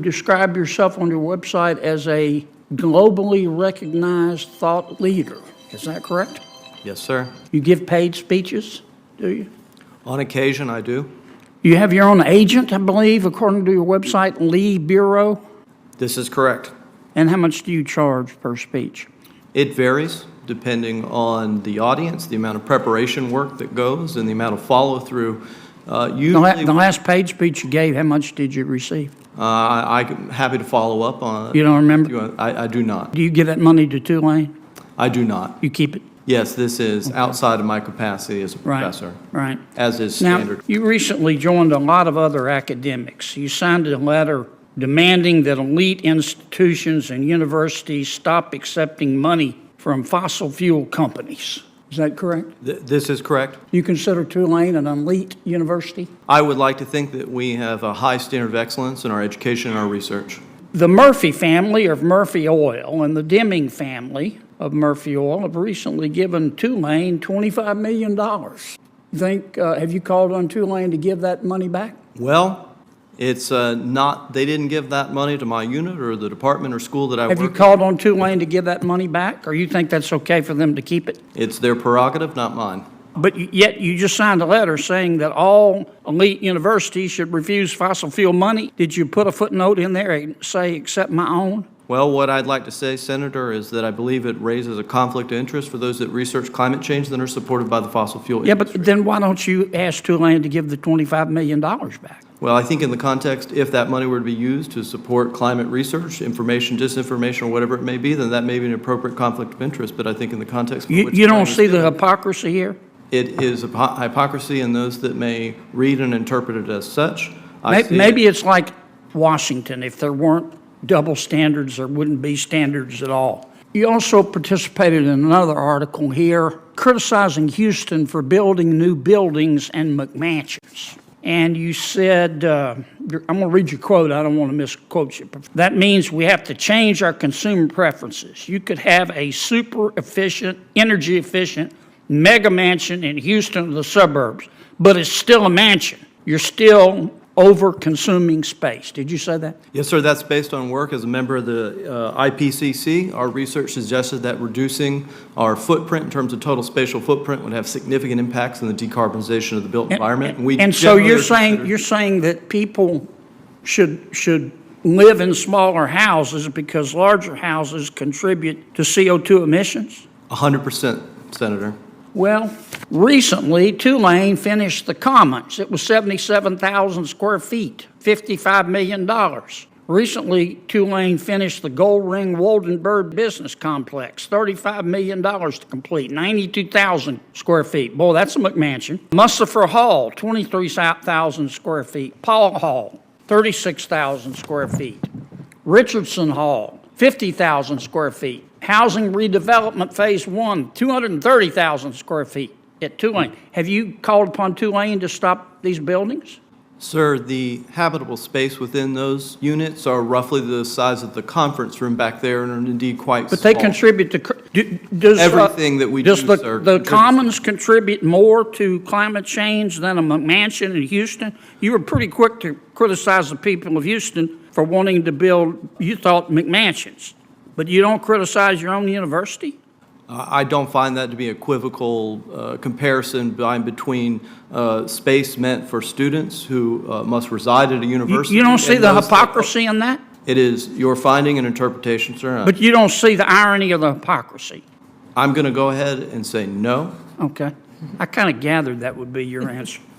describe yourself on your website as a globally recognized thought leader. Is that correct? Yes, sir. You give paid speeches, do you? On occasion, I do. You have your own agent, I believe, according to your website, Lee Bureau. This is correct. And how much do you charge per speech? It varies depending on the audience, the amount of preparation work that goes, and the amount of follow-through. Usually, The last paid speech you gave, how much did you receive? I'm happy to follow up on. You don't remember? I do not. Do you give that money to Tulane? I do not. You keep it? Yes, this is outside of my capacity as a professor. Right. As is standard. Now, you recently joined a lot of other academics. You signed a letter demanding that elite institutions and universities stop accepting money from fossil fuel companies. Is that correct? This is correct. You consider Tulane an elite university? I would like to think that we have a high standard of excellence in our education and our research. The Murphy family of Murphy Oil and the Deming family of Murphy Oil have recently given Tulane $25 million. Have you called on Tulane to give that money back? Well, it's not, they didn't give that money to my unit or the department or school that I work Have you called on Tulane to give that money back, or you think that's okay for them to keep it? It's their prerogative, not mine. But yet you just signed a letter saying that all elite universities should refuse fossil fuel money. Did you put a footnote in there and say, except my own? Well, what I'd like to say, Senator, is that I believe it raises a conflict of interest for those that research climate change that are supported by the fossil fuel industry. Yeah, but then why don't you ask Tulane to give the $25 million back? Well, I think in the context, if that money were to be used to support climate research, information, disinformation, or whatever it may be, then that may be an appropriate conflict of interest. But I think in the context of which You don't see the hypocrisy here? it is a hypocrisy in those that may read and interpret it as such. Maybe it's like Washington. If there weren't double standards, there wouldn't be standards at all. You also participated in another article here criticizing Houston for building new buildings and McMansions. And you said, I'm going to read your quote. I don't want to misquote you. That means we have to change our consumer preferences. You could have a super efficient, energy efficient mega mansion in Houston or the suburbs, but it's still a mansion. You're still over-consuming space. Did you say that? Yes, sir. That's based on work as a member of the IPCC. Our research suggested that reducing our footprint in terms of total spatial footprint would have significant impacts on the decarbonization of the built environment. And so you're saying that people should live in smaller houses because larger houses contribute to CO2 emissions? 100%, Senator. Well, recently, Tulane finished the Commons. It was 77,000 square feet, $55 million. Recently, Tulane finished the Gold Ring Woldenberg Business Complex, $35 million to complete, 92,000 square feet. Boy, that's a McMansion. Musafir Hall, 23,000 square feet. Paul Hall, 36,000 square feet. Richardson Hall, 50,000 square feet. Housing redevelopment phase 1, 230,000 square feet at Tulane. Have you called upon Tulane to stop these buildings? Sir, the habitable space within those units are roughly the size of the conference room back there and are indeed quite small. But they contribute to everything that we do, sir. Does the Commons contribute more to climate change than a McMansion in Houston? You were pretty quick to criticize the people of Houston for wanting to build, you thought, McMansions. But you don't criticize your own university? I don't find that to be equivocal comparison between space meant for students who must reside at a university. You don't see the hypocrisy in that? It is your finding and interpretation, sir. But you don't see the irony of the hypocrisy? I'm going to go ahead and say no. Okay. I kind of gathered that would be your answer.